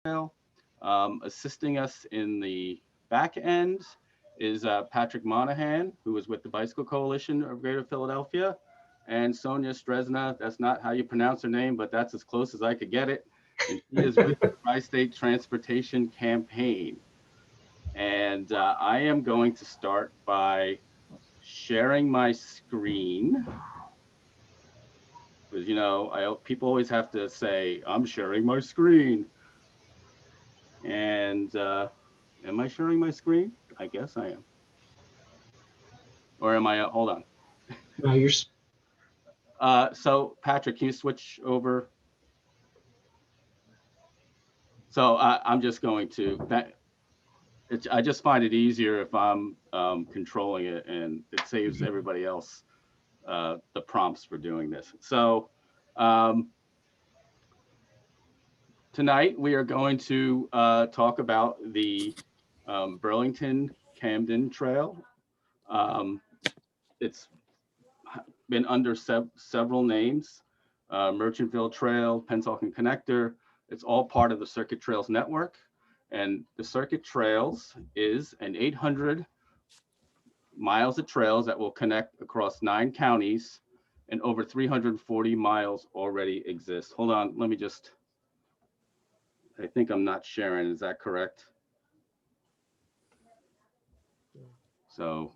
Trail. Assisting us in the back end is Patrick Monahan, who is with the Bicycle Coalition of Greater Philadelphia, and Sonia Stresna. That's not how you pronounce her name, but that's as close as I could get it. And she is with the Tri-State Transportation Campaign. And I am going to start by sharing my screen. Because, people always have to say, I'm sharing my screen. And am I sharing my screen? I guess I am. Or am I, hold on. No, you're. So Patrick, can you switch over? So I'm just going to, I just find it easier if I'm controlling it, and it saves everybody else the prompts for doing this. So tonight we are going to talk about the Burlington Camden Trail. It's been under several names, Merchantville Trail, Pennsauken Connector. It's all part of the Circuit Trails Network. And the Circuit Trails is an 800 miles of trails that will connect across 9 counties, and over 340 miles already exist. Hold on, let me just, I think I'm not sharing, is that correct? So.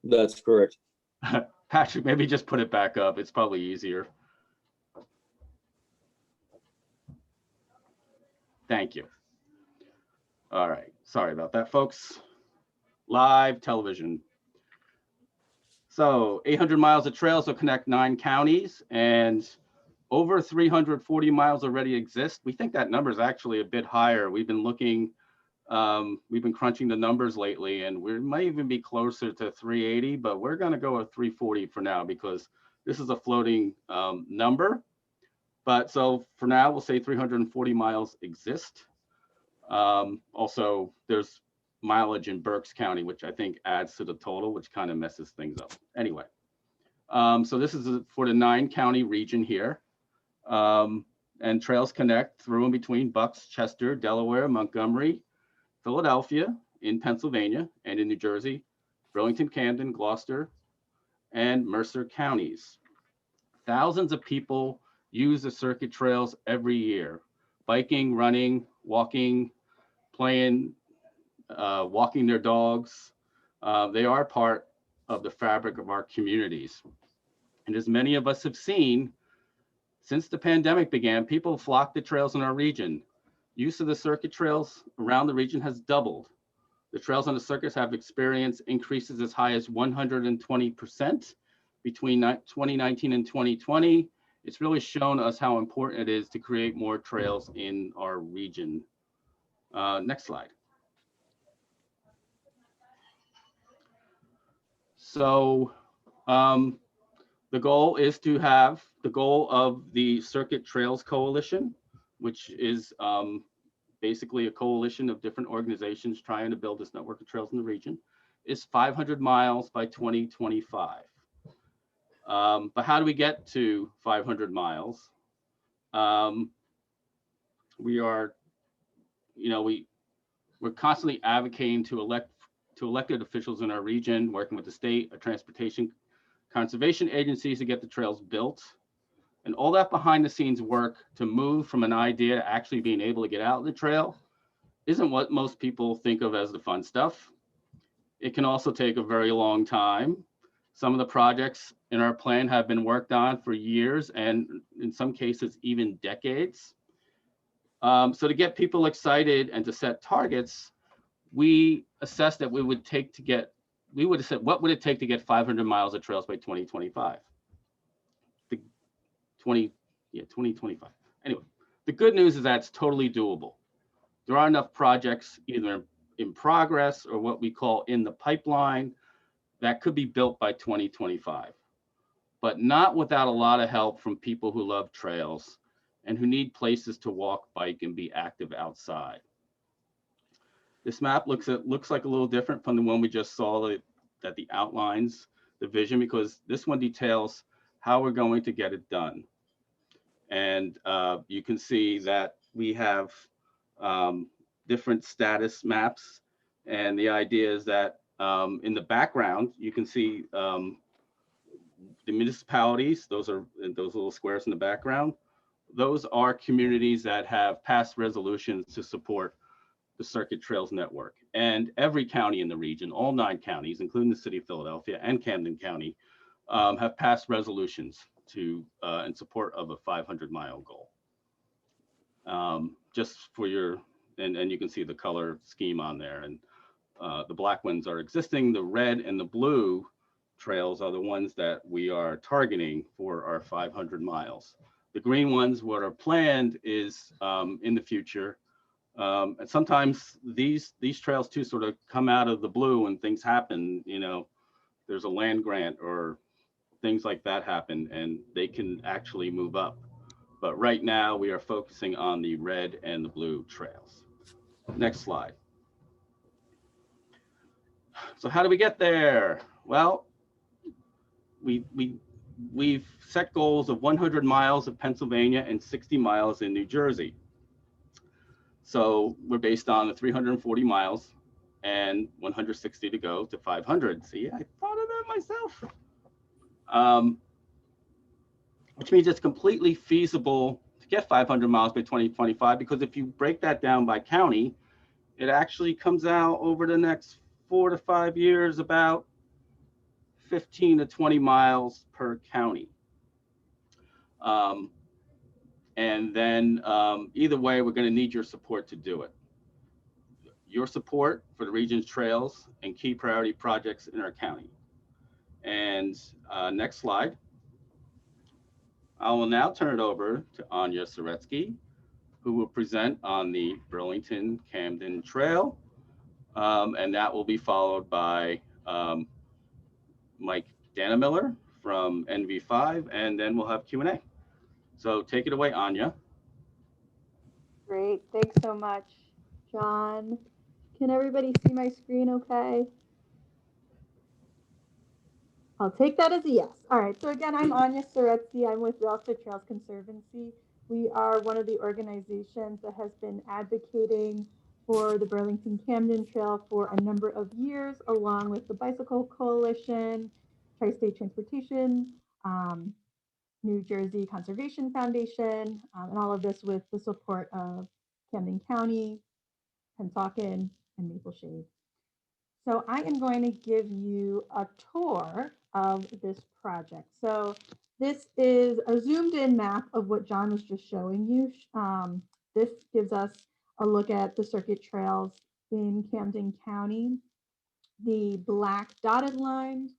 That's correct. Patrick, maybe just put it back up. It's probably easier. Thank you. All right. Sorry about that, folks. Live television. So 800 miles of trails will connect 9 counties, and over 340 miles already exist. We think that number is actually a bit higher. We've been looking, we've been crunching the numbers lately, and we might even be closer to 380, but we're going to go with 340 for now because this is a floating number. But so for now, we'll say 340 miles exist. Also, there's mileage in Berks County, which I think adds to the total, which kind of messes things up. Anyway, so this is for the 9-county region here. And trails connect through and between Bucks, Chester, Delaware, Montgomery, Philadelphia, in Pennsylvania, and in New Jersey, Burlington, Camden, Gloucester, and Mercer counties. Thousands of people use the circuit trails every year, biking, running, walking, playing, walking their dogs. They are part of the fabric of our communities. And as many of us have seen, since the pandemic began, people flock the trails in our region. Use of the circuit trails around the region has doubled. The trails on the circuits have experienced increases as high as 120% between 2019 and 2020. It's really shown us how important it is to create more trails in our region. Next slide. So the goal is to have the goal of the Circuit Trails Coalition, which is basically a coalition of different organizations trying to build this network of trails in the region, is 500 miles by 2025. But how do we get to 500 miles? We are, we're constantly advocating to elected officials in our region, working with the state, transportation conservation agencies to get the trails built. And all that behind the scenes work to move from an idea to actually being able to get out of the trail isn't what most people think of as the fun stuff. It can also take a very long time. Some of the projects in our plan have been worked on for years and in some cases even decades. So to get people excited and to set targets, we assessed that we would have said, what would it take to get 500 miles of trails by 2025? 2025. Anyway, the good news is that it's totally doable. There are enough projects either in progress or what we call in the pipeline that could be built by 2025, but not without a lot of help from people who love trails and who need places to walk, bike, and be active outside. This map looks like a little different from the one we just saw that the outlines the vision, because this one details how we're going to get it done. And you can see that we have different status maps. And the idea is that in the background, you can see the municipalities. Those are those little squares in the background. Those are communities that have passed resolutions to support the Circuit Trails Network. And every county in the region, all 9 counties, including the city of Philadelphia and Camden County, have passed resolutions to in support of a 500-mile goal. Just for your, and you can see the color scheme on there. And the black ones are existing. The red and the blue trails are the ones that we are targeting for our 500 miles. The green ones, what are planned is in the future. And sometimes these trails too sort of come out of the blue when things happen, you know, there's a land grant or things like that happen and they can actually move up. But right now we are focusing on the red and the blue trails. Next slide. So how do we get there? Well, we've set goals of 100 miles of Pennsylvania and 60 miles in New Jersey. So we're based on the 340 miles and 160 to go to 500. See, I thought of that myself. Which means it's completely feasible to get 500 miles by 2025, because if you break that down by county, it actually comes out over the next 4 to 5 years about 15 to 20 miles per county. And then either way, we're going to need your support to do it. Your support for the region's trails and key priority projects in our county. And next slide. I will now turn it over to Anya Soretsky, who will present on the Burlington Camden Trail. And that will be followed by Mike Danamiller from NV5, and then we'll have Q&A. So take it away, Anya. Great, thanks so much, John. Can everybody see my screen okay? I'll take that as a yes. All right, so again, I'm Anya Soretsky. I'm with Euclid Trails Conservancy. We are one of the organizations that has been advocating for the Burlington Camden Trail for a number of years, along with the Bicycle Coalition, Tri-State Transportation, New Jersey Conservation Foundation, and all of this with the support of Camden County, Pennsauken, and Maple Shade. So I am going to give you a tour of this project. So this is a zoomed in map of what John was just showing you. This gives us a look at the circuit trails in Camden County. The black dotted lines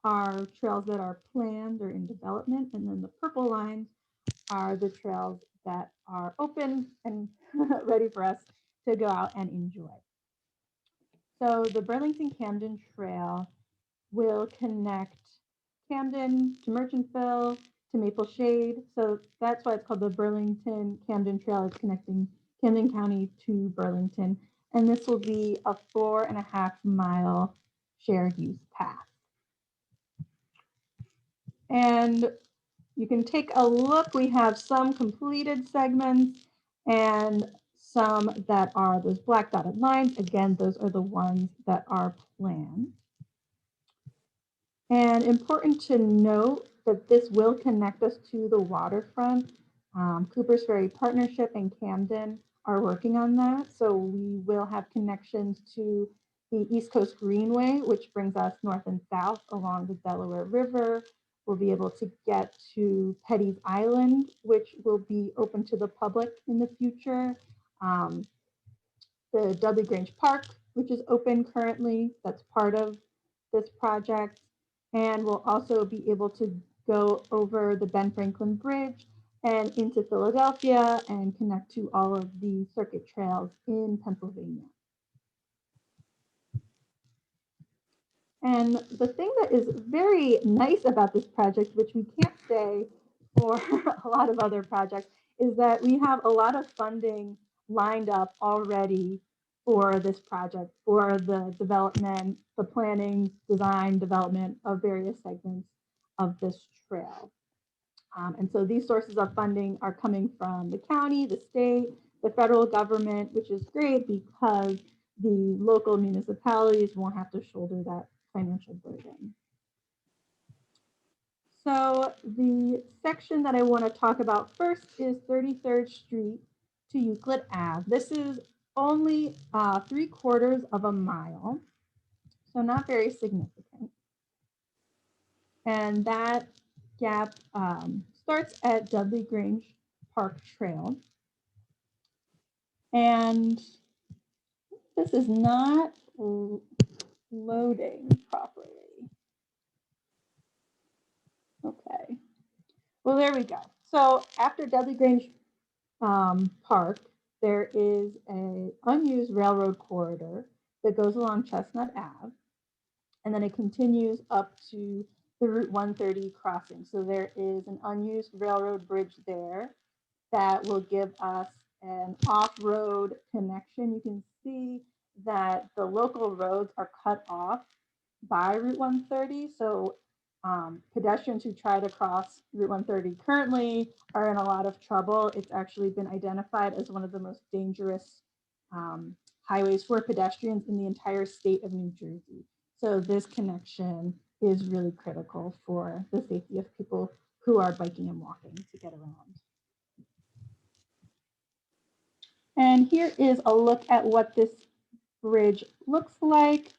are trails that are planned or in development, and then the purple lines are the trails that are open and ready for us to go out and enjoy. So the Burlington Camden Trail will connect Camden to Merchantville to Maple Shade. So that's why it's called the Burlington Camden Trail. It's connecting Camden County to Burlington. And this will be a 4.5 mile shared use path. And you can take a look. We have some completed segments and some that are those black dotted lines. Again, those are the ones that are planned. And important to note that this will connect us to the waterfront. Cooper's Ferry Partnership and Camden are working on that. So we will have connections to the East Coast Greenway, which brings us north and south along the Delaware River. We'll be able to get to Petty's Island, which will be open to the public in the future. The Dudley Grange Park, which is open currently, that's part of this project. And we'll also be able to go over the Ben Franklin Bridge and into Philadelphia and connect to all of the circuit trails in Pennsylvania. And the thing that is very nice about this project, which we can't say for a lot of other projects, is that we have a lot of funding lined up already for this project, for the development, the planning, design, development of various segments of this trail. And so these sources of funding are coming from the county, the state, the federal government, which is great because the local municipalities won't have to shoulder that financial burden. So the section that I want to talk about first is 33rd Street to Euclid Ave. This is only 3/4 of a mile, so not very significant. And that gap starts at Dudley Grange Park Trail. And this is not loading properly. Okay. Well, there we go. So after Dudley Grange Park, there is an unused railroad corridor that goes along Chestnut Ave, and then it continues up to the Route 130 crossing. So there is an unused railroad bridge there that will give us an off-road connection. You can see that the local roads are cut off by Route 130. So pedestrians who try to cross Route 130 currently are in a lot of trouble. It's actually been identified as one of the most dangerous highways for pedestrians in the entire state of New Jersey. So this connection is really critical for the safety of people who are biking and walking to get around. And here is a look at what this bridge looks like.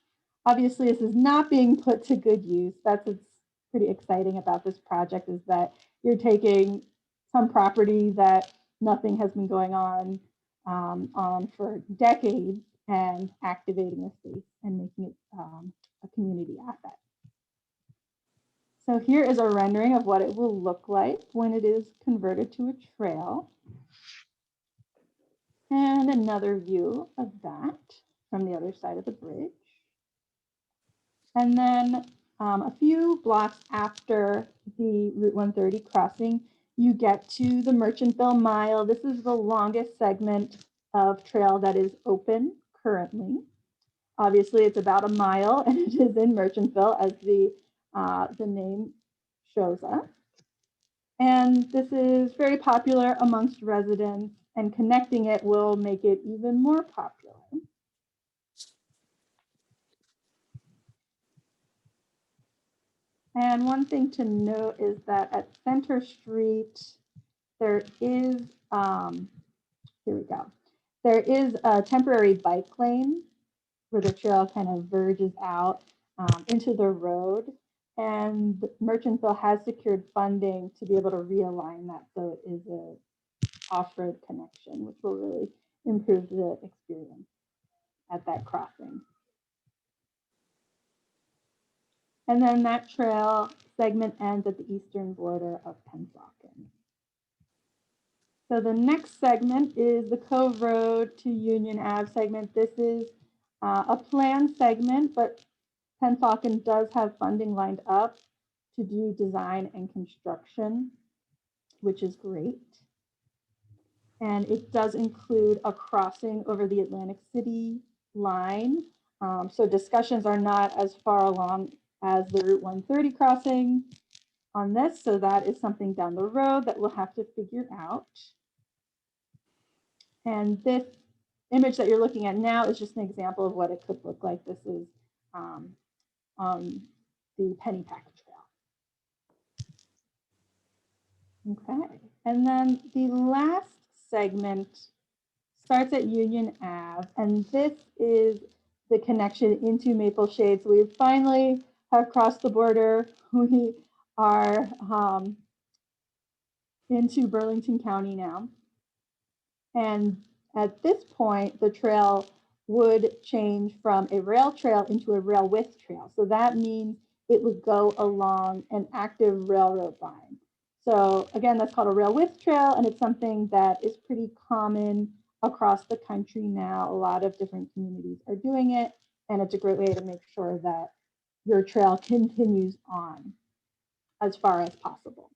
Obviously, this is not being put to good use. That's what's pretty exciting about this project, is that you're taking some property that nothing has been going on for decades and activating a space and making it a community asset. So here is a rendering of what it will look like when it is converted to a trail. And another view of that from the other side of the bridge. And then a few blocks after the Route 130 crossing, you get to the Merchantville Mile. This is the longest segment of trail that is open currently. Obviously, it's about a mile, and it is in Merchantville, as the name shows us. And this is very popular amongst residents, and connecting it will make it even more popular. And one thing to note is that at Center Street, there is, here we go, there is a temporary bike lane where the trail kind of verges out into the road. And Merchantville has secured funding to be able to realign that so it is a off-road connection, which will really improve the experience at that crossing. And then that trail segment ends at the eastern border of Pennsauken. So the next segment is the Cove Road to Union Ave segment. This is a planned segment, but Pennsauken does have funding lined up to do design and construction, which is great. And it does include a crossing over the Atlantic City line. So discussions are not as far along as the Route 130 crossing on this. So that is something down the road that we'll have to figure out. And this image that you're looking at now is just an example of what it could look like. This is on the Pennypack Trail. Okay, and then the last segment starts at Union Ave, and this is the connection into Maple Shades. We finally have crossed the border. We are into Burlington County now. And at this point, the trail would change from a rail trail into a rail width trail. So that means it would go along an active railroad line. So again, that's called a rail width trail, and it's something that is pretty common across the country now. A lot of different communities are doing it, and it's a great way to make sure that your trail continues on as far as possible.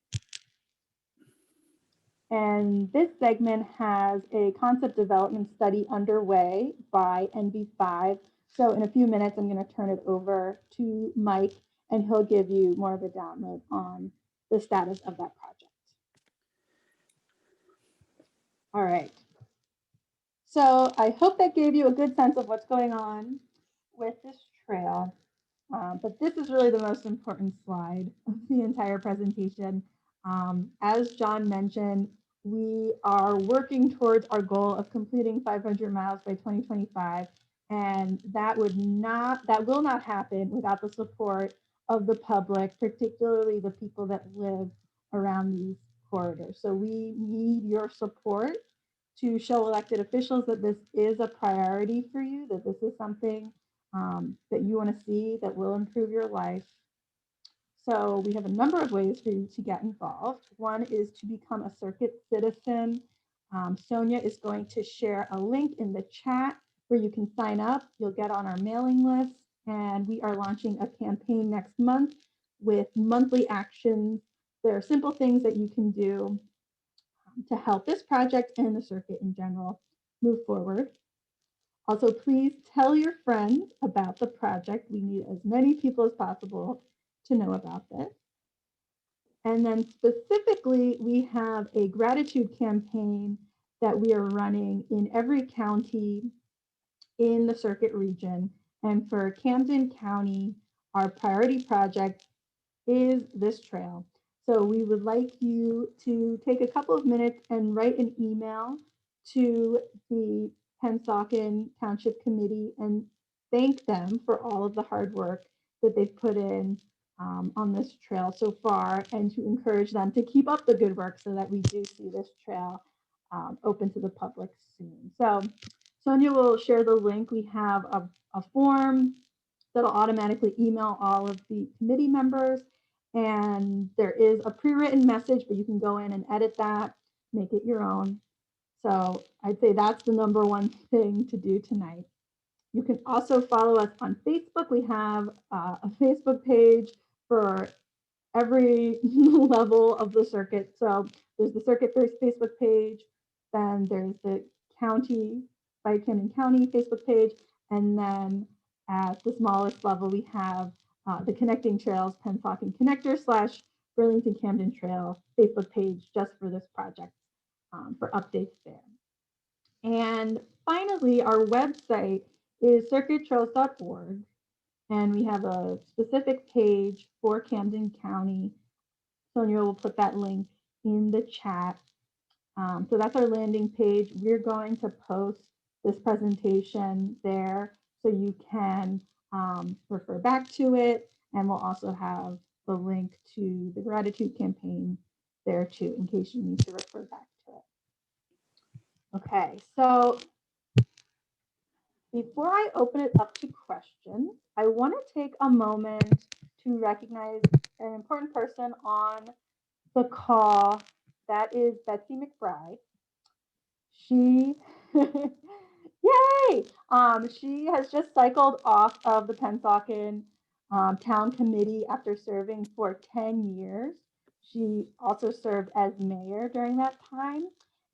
And this segment has a concept development study underway by NV5. So in a few minutes, I'm going to turn it over to Mike, and he'll give you more of a download on the status of that project. All right. So I hope that gave you a good sense of what's going on with this trail. But this is really the most important slide of the entire presentation. As John mentioned, we are working towards our goal of completing 500 miles by 2025, and that will not happen without the support of the public, particularly the people that live around these corridors. So we need your support to show elected officials that this is a priority for you, that this is something that you want to see that will improve your life. So we have a number of ways for you to get involved. One is to become a circuit citizen. Sonia is going to share a link in the chat where you can sign up. You'll get on our mailing list, and we are launching a campaign next month with monthly actions. There are simple things that you can do to help this project and the circuit in general move forward. Also, please tell your friends about the project. We need as many people as possible to know about this. And then specifically, we have a gratitude campaign that we are running in every county in the circuit region. And for Camden County, our priority project is this trail. So we would like you to take a couple of minutes and write an email to the Pennsauken Township Committee and thank them for all of the hard work that they've put in on this trail so far, and to encourage them to keep up the good work so that we do see this trail open to the public soon. So Sonia will share the link. We have a form that'll automatically email all of the committee members. And there is a pre-written message, but you can go in and edit that, make it your own. So I'd say that's the number one thing to do tonight. You can also follow us on Facebook. We have a Facebook page for every level of the circuit. So there's the circuit Facebook page, then there's the county by Camden County Facebook page, and then at the smallest level we have the Connecting Trails Pennsauken Connector / Burlington Camden Trail Facebook page just for this project for updates there. And finally, our website is circuittrails.org. And we have a specific page for Camden County. Sonia will put that link in the chat. So that's our landing page. We're going to post this presentation there so you can refer back to it. And we'll also have the link to the gratitude campaign there too, in case you need to refer back to it. Okay, so before I open it up to questions, I want to take a moment to recognize an important person on the call. That is Betsy Mcbride. She, yay! She has just cycled off of the Pennsauken Town Committee after serving for 10 years. She also served as mayor during that time.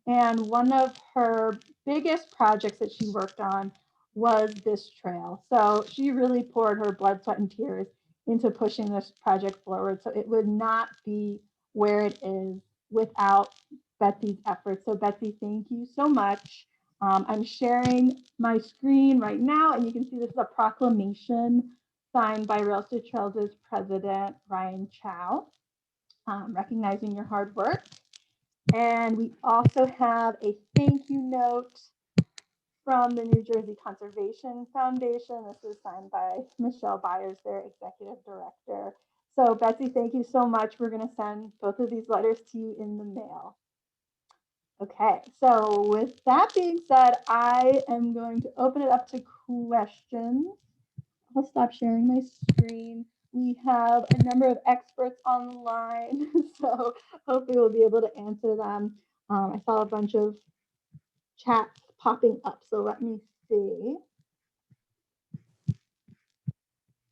And one of her biggest projects that she worked on was this trail. So she really poured her blood, sweat, and tears into pushing this project forward. So it would not be where it is without Betsy's efforts. So Betsy, thank you so much. I'm sharing my screen right now, and you can see this is a proclamation signed by Rails to Trails' president, Ryan Chow, recognizing your hard work. And we also have a thank you note from the New Jersey Conservation Foundation. This is signed by Michelle Byers, their executive director. So Betsy, thank you so much. We're going to send both of these letters to you in the mail. Okay, so with that being said, I am going to open it up to questions. I'll stop sharing my screen. We have a number of experts online, so hopefully we'll be able to answer them. I saw a bunch of chats popping up, so let me see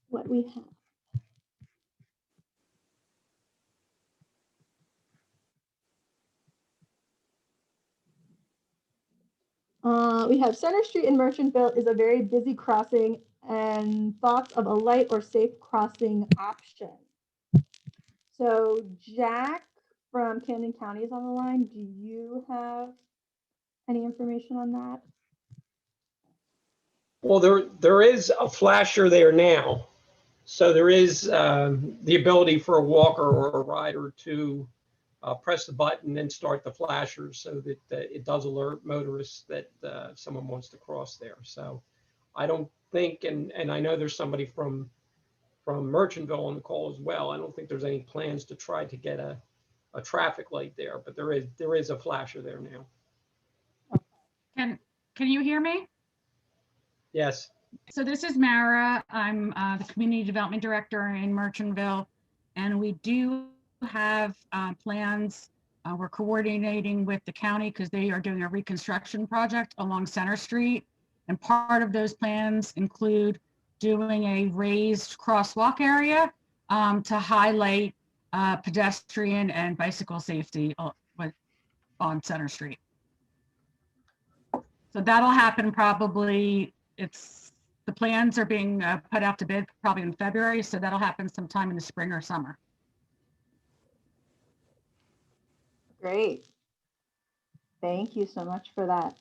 what we have. We have Center Street in Merchantville is a very busy crossing, and thoughts of a light or safe crossing option. So Jack from Camden County is on the line. Do you have any information on that? Well, there is a flasher there now. So there is the ability for a walker or a rider to press the button and start the flashers so that it does alert motorists that someone wants to cross there. So I don't think, and I know there's somebody from Merchantville on the call as well. I don't think there's any plans to try to get a traffic light there, but there is a flasher there now. Can you hear me? Yes. So this is Mara. I'm the Community Development Director in Merchantville, and we do have plans. We're coordinating with the county because they are doing a reconstruction project along Center Street. And part of those plans include doing a raised crosswalk area to highlight pedestrian and bicycle safety on Center Street. So that'll happen probably, the plans are being put out to bid probably in February, so that'll happen sometime in the spring or summer. Great. Thank you so much for that.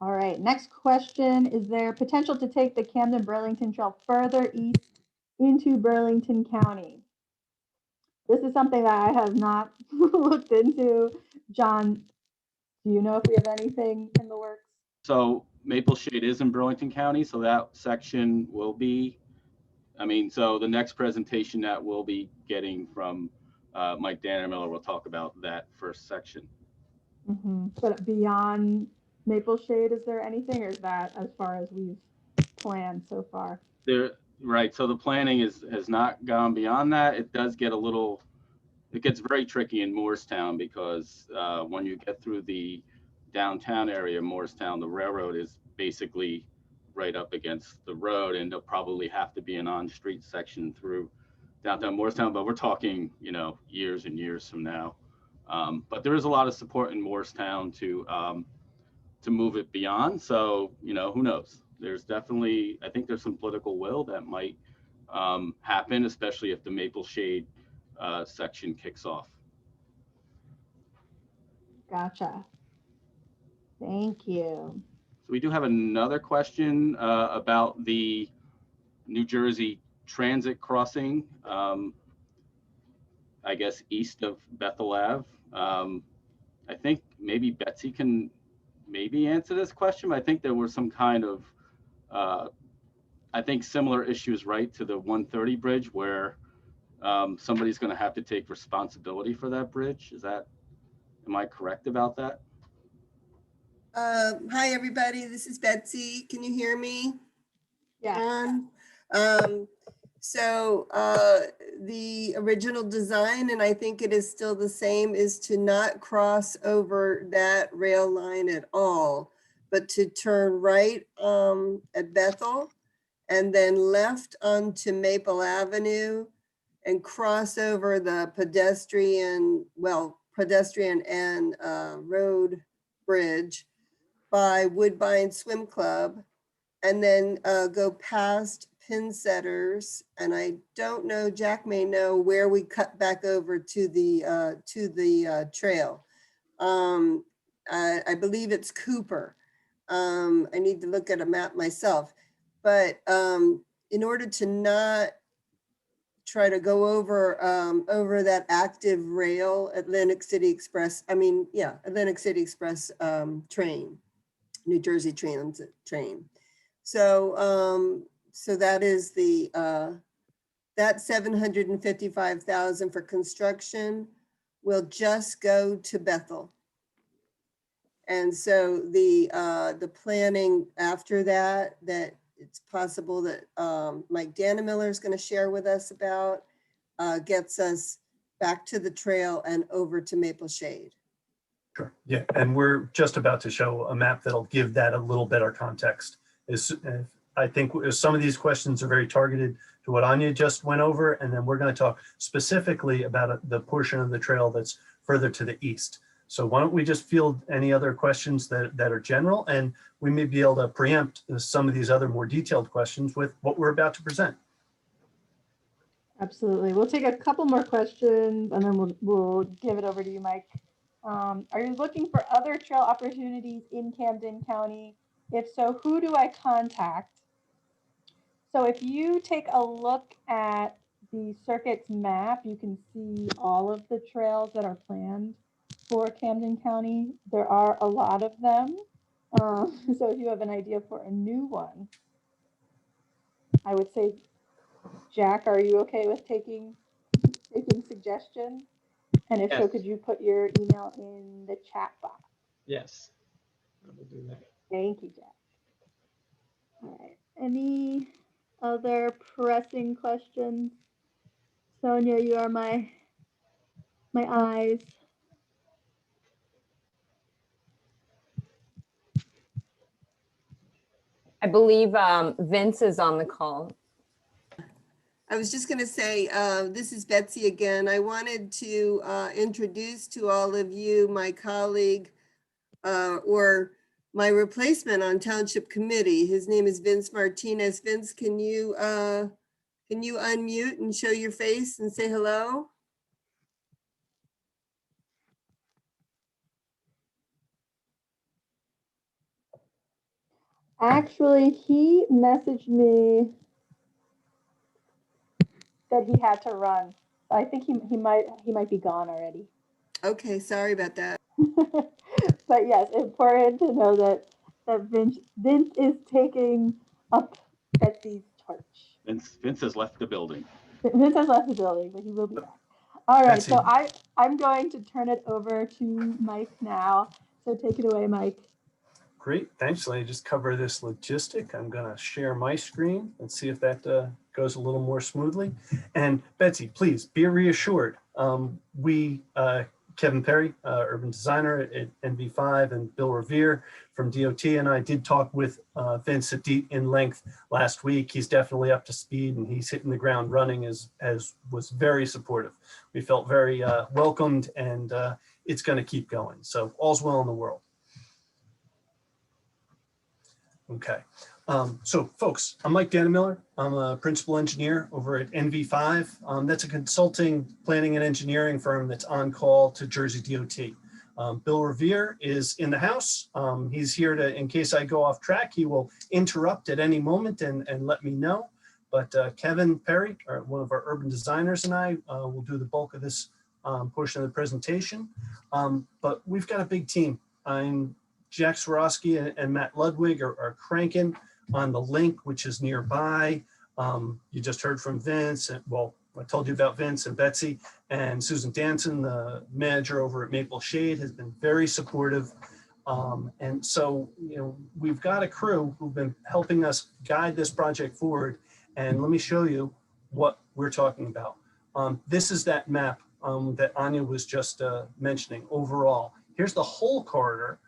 All right, next question. Is there potential to take the Camden Burlington Trail further east into Burlington County? This is something that I have not looked into. John, do you know if we have anything in the works? So Maple Shade is in Burlington County, so that section will be, so the next presentation that we'll be getting from Mike Dannermiller will talk about that first section. But beyond Maple Shade, is there anything, or is that as far as we've planned so far? Right, so the planning has not gone beyond that. It does get it gets very tricky in Morristown because when you get through the downtown area of Morristown, the railroad is basically right up against the road, and there'll probably have to be an on-street section through downtown Morristown, but we're talking, years and years from now. But there is a lot of support in Morristown to move it beyond. So, who knows? There's definitely, I think there's some political will that might happen, especially if the Maple Shade section kicks off. Gotcha. Thank you. So we do have another question about the New Jersey Transit crossing, I guess east of Bethel Ave. I think maybe Betsy can answer this question. I think there were some kind of, similar issues, right, to the 130 bridge where somebody's going to have to take responsibility for that bridge. Am I correct about that? Hi, everybody. This is Betsy. Can you hear me? Yeah. So the original design, and I think it is still the same, is to not cross over that rail line at all, but to turn right at Bethel and then left onto Maple Avenue and cross over the pedestrian and road bridge by Woodbine Swim Club, and then go past Pinsetters. And I don't know, Jack may know where we cut back over to the trail. I believe it's Cooper. I need to look at a map myself, but in order to not try to go over that active rail Atlantic City Express train, New Jersey Transit train. So so that is that $755,000 for construction will just go to Bethel. And so the planning after that it's possible that Mike Dannermiller is going to share with us about gets us back to the trail and over to Maple Shade. Sure. Yeah, and we're just about to show a map that'll give that a little better context. I think some of these questions are very targeted to what Anya just went over, and then we're going to talk specifically about the portion of the trail that's further to the east. So why don't we just field any other questions that are general, and we may be able to preempt some of these other more detailed questions with what we're about to present. Absolutely. We'll take a couple more questions and then we'll give it over to you, Mike. Are you looking for other trail opportunities in Camden County If so, who do I contact? So if you take a look at the circuits map, you can see all of the trails that are planned for Camden County. There are a lot of them. So if you have an idea for a new one, I would say, Jack, are you okay with taking suggestions? And if so, Yes. could you put your email in the chat box? Yes, I will do that. Thank you, Jack. All right. Any other pressing questions? Sonia, you are my eyes. I believe Vince is on the call. I was just going to say, this is Betsy again. I wanted to introduce to all of you my colleague or my replacement on Township Committee. His name is Vince Martinez. Vince, can you unmute and show your face and say hello? Actually, he messaged me that he had to run. I think he might be gone already. Okay, sorry about that. But yes, important to know that Vince is taking up Betsy's torch. Vince has left the building. Vince has left the building, but he will be back. All right, Betsy. so I'm going to turn it over to Mike now. So take it away, Mike. Great, thanks. Let me just cover this logistic. I'm gonna share my screen and see if that goes a little more smoothly. And Betsy, please be reassured. Kevin Perry, urban designer at NV5, and Bill Revere from DOT, and I did talk with Vince in length last week. He's definitely up to speed and he's hitting the ground running, as was very supportive. We felt very welcomed, and it's gonna keep going. So all's well in the world. Okay, so folks, I'm Mike Dannemiller. I'm a principal engineer over at NV5. That's a consulting, planning, and engineering firm that's on call to Jersey DOT. Bill Revere is in the house. He's here to, in case I go off track, he will interrupt at any moment and let me know. But Kevin Perry, one of our urban designers, and I will do the bulk of this portion of the presentation. But we've got a big team. Jack Swarovski and Matt Ludwig are cranking on the link, which is nearby. You just heard from Vince, and well, I told you about Vince and Betsy, and Susan Danson, the manager over at Maple Shade, has been very supportive. And so, you know, we've got a crew who've been helping us guide this project forward. And let me show you what we're talking about. This is that map that Anya was just mentioning overall. Here's the whole corridor.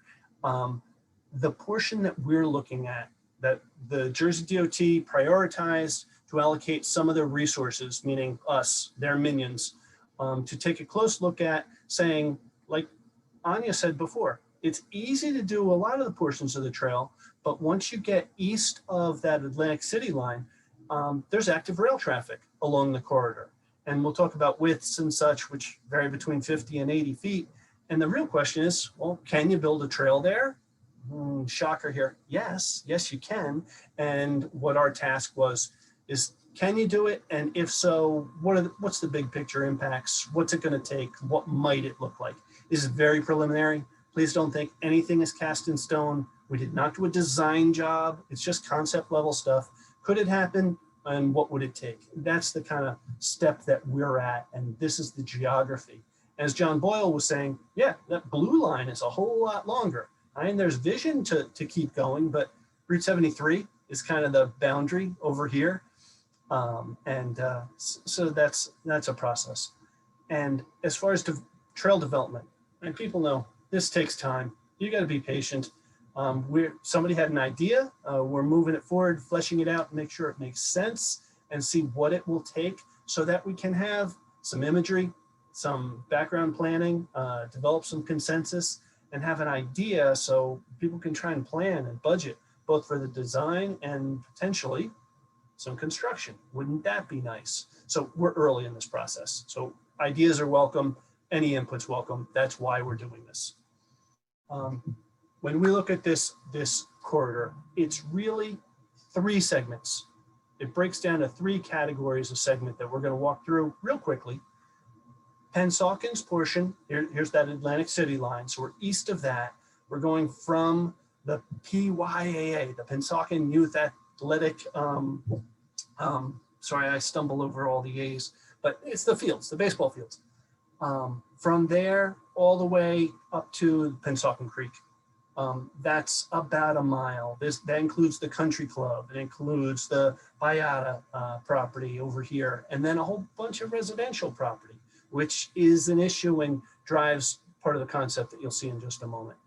The portion that we're looking at, that the Jersey DOT prioritized to allocate some of their resources, meaning us, their minions, to take a close look at, saying, like Anya said before, it's easy to do a lot of the portions of the trail, but once you get east of that Atlantic City line, there's active rail traffic along the corridor. And we'll talk about widths and such, which vary between 50 and 80 feet. And the real question is, well, can you build a trail there? Shocker here. Yes, you can. And what our task was is, can you do it? And if so, what's the big picture impacts? What's it going to take? What might it look like? This is very preliminary. Please don't think anything is cast in stone. We did not do a design job. It's just concept level stuff. Could it happen? And what would it take? That's the kind of step that we're at. And this is the geography. As John Boyle was saying, yeah, that blue line is a whole lot longer. I mean, there's vision to keep going, but Route 73 is kind of the boundary over here. So that's a process. And as far as trail development, and people know this takes time. You got to be patient. Somebody had an idea. We're moving it forward, fleshing it out, make sure it makes sense, and see what it will take so that we can have some imagery, some background planning, develop some consensus, and have an idea so people can try and plan and budget both for the design and potentially some construction. Wouldn't that be nice? So we're early in this process. So ideas are welcome, any input's welcome. That's why we're doing this. When we look at this corridor, it's really 3 segments. It breaks down to 3 categories of segment that we're going to walk through real quickly. Pensauken's portion, here's that Atlantic City line. So we're east of that. We're going from the PYAA, the Pensauken Youth Athletic, sorry, I stumble over all the A's, but it's the fields, the baseball fields. From there all the way up to Pensauken Creek. That's about a mile. That includes the country club. It includes the Bayada property over here, and then a whole bunch of residential property, which is an issue and drives part of the concept that you'll see in just a moment.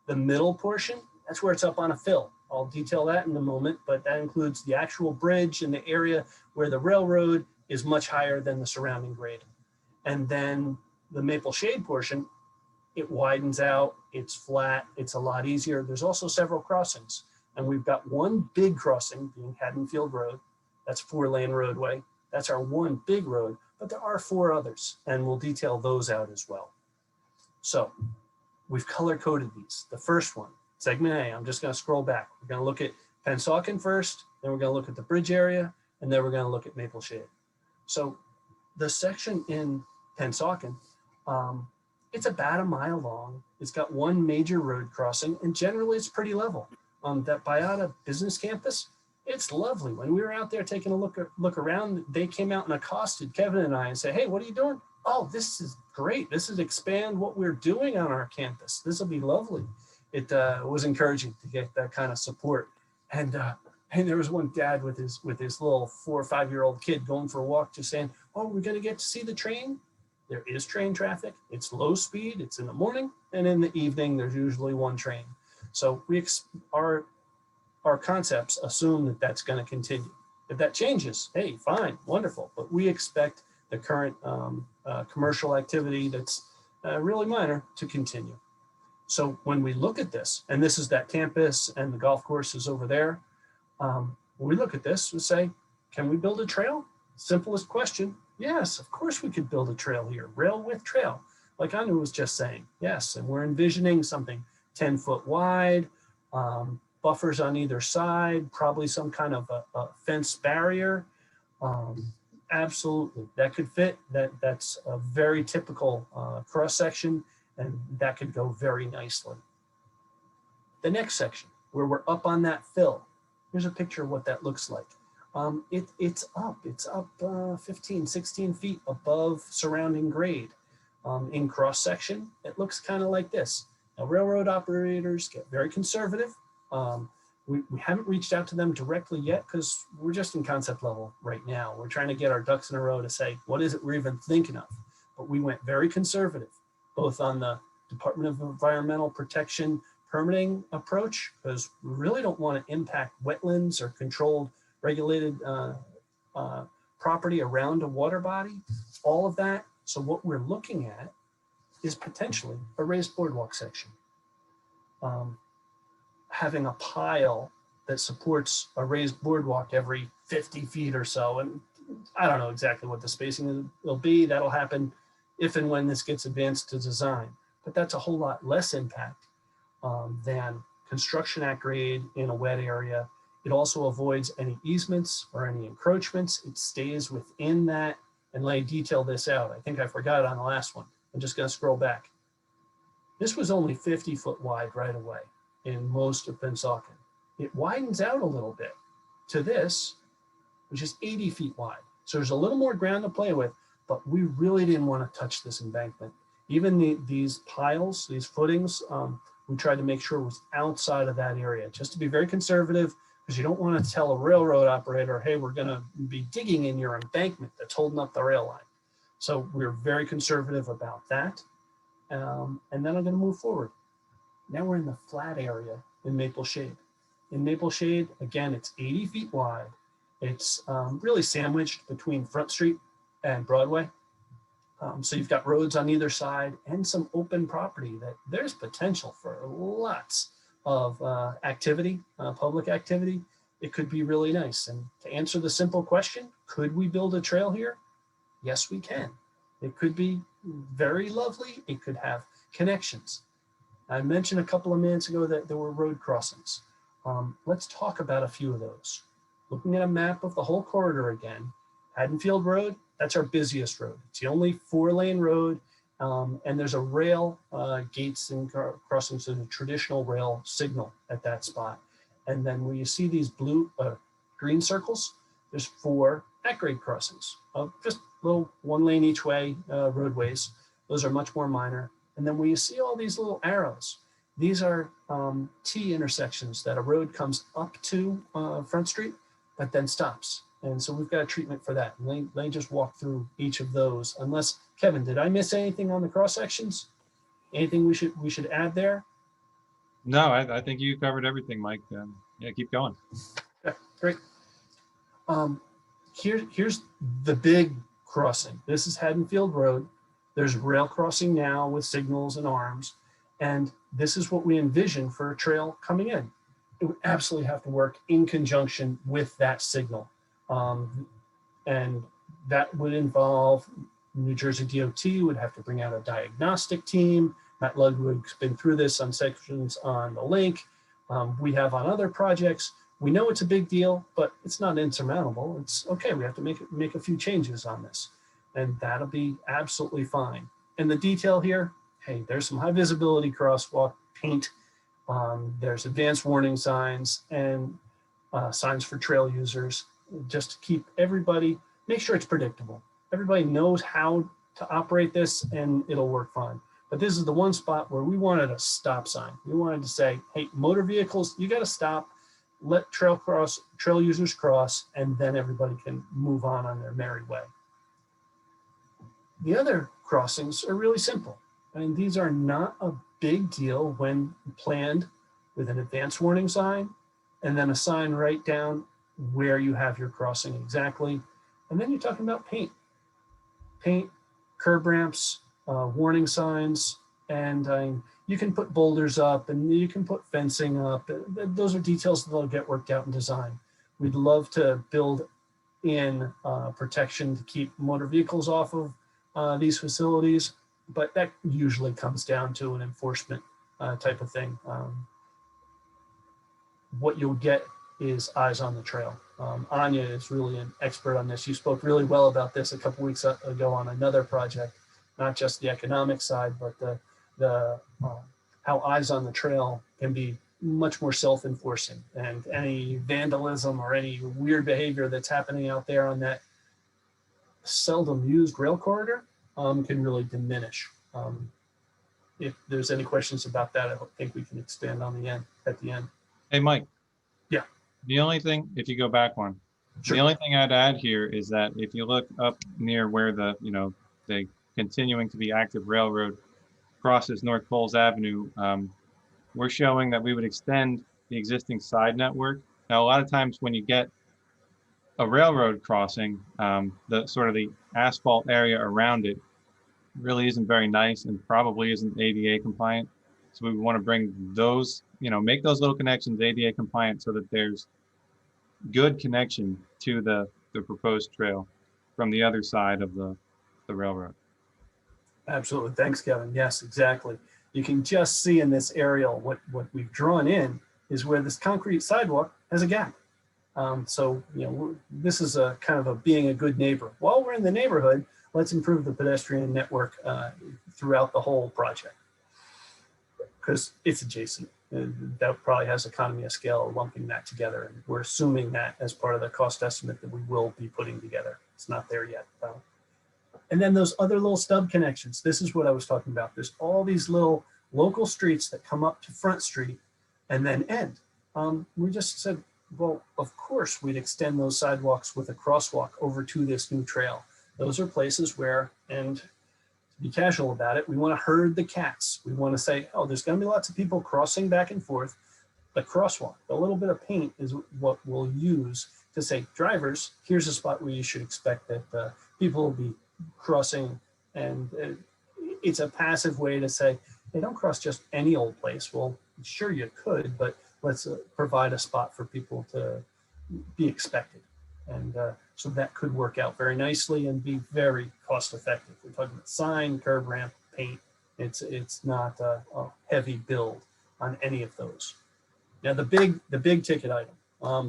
The middle portion, that's where it's up on a fill. I'll detail that in a moment, but that includes the actual bridge and the area where the railroad is much higher than the surrounding grade. And then the Maple Shade portion, it widens out, it's flat, it's a lot easier. There's also several crossings. And we've got one big crossing being Haddonfield Road. That's 4-lane roadway. That's our one big road, but there are 4 others, and we'll detail those out as well. So we've color coded these. The first one, segment A, I'm just gonna scroll back. We're gonna look at Pensauken first, then we're gonna look at the bridge area, and then we're gonna look at Maple Shade. So the section in Pensauken, it's about a mile long. It's got one major road crossing, and generally it's pretty level. That Bayada Business Campus, it's lovely. When we were out there taking a look around, they came out and accosted Kevin and I and said, "Hey, what are you doing?" "Oh, this is great. This is expand what we're doing on our campus. This will be lovely." It was encouraging to get that kind of support. And there was one dad with his little 4 or 5-year-old kid going for a walk, just saying, "Oh, we're going to get to see the train." There is train traffic. It's low speed. It's in the morning, and in the evening, there's usually one train. So our concepts assume that that's going to continue. If that changes, hey, fine, wonderful. But we expect the current commercial activity that's really minor to continue. So when we look at this, and this is that campus and the golf course is over there, when we look at this, we say, can we build a trail? Simplest question. Yes, of course we could build a trail here, rail with trail, like Anu was just saying. Yes, and we're envisioning something 10 foot wide, buffers on either side, probably some kind of a fence barrier. Absolutely, that could fit. That's a very typical cross section, and that could go very nicely. The next section, where we're up on that fill, here's a picture of what that looks like. It's up 15, 16 feet above surrounding grade. In cross section, it looks kind of like this. Now, railroad operators get very conservative. We haven't reached out to them directly yet because we're just in concept level right now. We're trying to get our ducks in a row to say, what is it we're even thinking of? But we went very conservative, both on the Department of Environmental Protection permitting approach, because we really don't want to impact wetlands or controlled regulated property around a water body, all of that. So what we're looking at is potentially a raised boardwalk section. Having a pile that supports a raised boardwalk every 50 feet or so. And I don't know exactly what the spacing will be. That'll happen if and when this gets advanced to design. But that's a whole lot less impact than construction at grade in a wet area. It also avoids any easements or any encroachments. It stays within that. And let me detail this out. I think I forgot it on the last one. I'm just going to scroll back. This was only 50 foot wide right away in most of Pensauken. It widens out a little bit to this, which is 80 feet wide. So there's a little more ground to play with, but we really didn't want to touch this embankment. Even these piles, these footings, we tried to make sure it was outside of that area, just to be very conservative, because you don't want to tell a railroad operator, hey, we're going to be digging in your embankment that's holding up the rail line. So we're very conservative about that. And then I'm going to move forward. Now we're in the flat area in Maple Shade. In Maple Shade, again, it's 80 feet wide. It's really sandwiched between Front Street and Broadway. So you've got roads on either side and some open property that there's potential for lots of activity, public activity. It could be really nice. And to answer the simple question, could we build a trail here? Yes, we can. It could be very lovely. It could have connections. I mentioned a couple of minutes ago that there were road crossings. Let's talk about a few of those. Looking at a map of the whole corridor again, Haddonfield Road, that's our busiest road. It's the only 4-lane road, and there's a rail gates and crossings and a traditional rail signal at that spot. And then where you see these green circles, there's 4 at-grade crossings, just little 1 lane each way roadways. Those are much more minor. And then where you see all these little arrows, these are T intersections that a road comes up to Front Street, but then stops. And so we've got a treatment for that. And let me just walk through each of those. Unless, Kevin, did I miss anything on the cross sections? Anything we should add there? No, I think you covered everything, Mike. Yeah, keep going. Okay, great. Here's the big crossing. This is Haddonfield Road. There's rail crossing now with signals and arms. And this is what we envision for a trail coming in. It would absolutely have to work in conjunction with that signal. And that would involve New Jersey DOT would have to bring out a diagnostic team. Matt Ludwig's been through this on sections on the link. We have on other projects. We know it's a big deal, but it's not insurmountable. It's okay, we have to make a few changes on this. And that'll be absolutely fine. And the detail here, hey, there's some high visibility crosswalk paint. There's advanced warning signs and signs for trail users, just to keep everybody, make sure it's predictable. Everybody knows how to operate this and it'll work fine. But this is the one spot where we wanted a stop sign. We wanted to say, hey, motor vehicles, you got to stop, let trail users cross, and then everybody can move on their merry way. The other crossings are really simple. And these are not a big deal when planned with an advanced warning sign and then a sign right down where you have your crossing exactly. And then you're talking about paint, curb ramps, warning signs, and you can put boulders up and you can put fencing up. Those are details that'll get worked out in design. We'd love to build in protection to keep motor vehicles off of these facilities, but that usually comes down to an enforcement type of thing. What you'll get is eyes on the trail. Anya is really an expert on this. You spoke really well about this a couple weeks ago on another project, not just the economic side, but the how eyes on the trail can be much more self-enforcing, and any vandalism or any weird behavior that's happening out there on that seldom used rail corridor can really diminish. If there's any questions about that, I think we can expand on at the end. Hey, Mike. Yeah. The only thing, if you go back one, Sure. The only thing I'd add here is that if you look up near where the continuing to be active railroad crosses North Coles Avenue, we're showing that we would extend the existing side network. Now, a lot of times when you get a railroad crossing, the sort of the asphalt area around it really isn't very nice and probably isn't ADA compliant. So we want to bring those, make those little connections ADA compliant so that there's good connection to the proposed trail from the other side of the railroad. Absolutely. Thanks, Kevin. Yes, exactly. You can just see in this aerial what we've drawn in is where this concrete sidewalk has a gap. So, this is a kind of a being a good neighbor. While we're in the neighborhood, let's improve the pedestrian network throughout the whole project, because it's adjacent. And that probably has economy of scale lumping that together. And we're assuming that as part of the cost estimate that we will be putting together. It's not there yet. And then those other little stub connections. This is what I was talking about. There's all these little local streets that come up to Front Street and then end. We just said, well, of course we'd extend those sidewalks with a crosswalk over to this new trail. Those are places where, and to be casual about it, we want to herd the cats. We want to say, oh, there's going to be lots of people crossing back and forth. The crosswalk, a little bit of paint is what we'll use to say, drivers, here's a spot where you should expect that people will be crossing. And it's a passive way to say, hey, don't cross just any old place. Well, sure you could, but let's provide a spot for people to be expected. And so that could work out very nicely and be very cost effective. We're talking about sign, curb ramp, paint. It's not a heavy build on any of those. Now the big ticket item,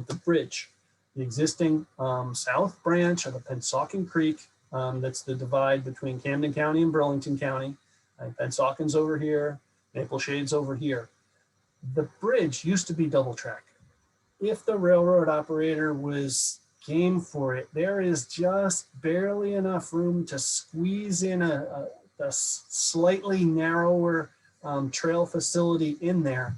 the bridge, the existing south branch of the Pennsauken Creek. That's the divide between Camden County and Burlington County. Pensauken's over here, Maple Shade's over here. The bridge used to be double track. If the railroad operator was game for it, there is just barely enough room to squeeze in a slightly narrower trail facility in there.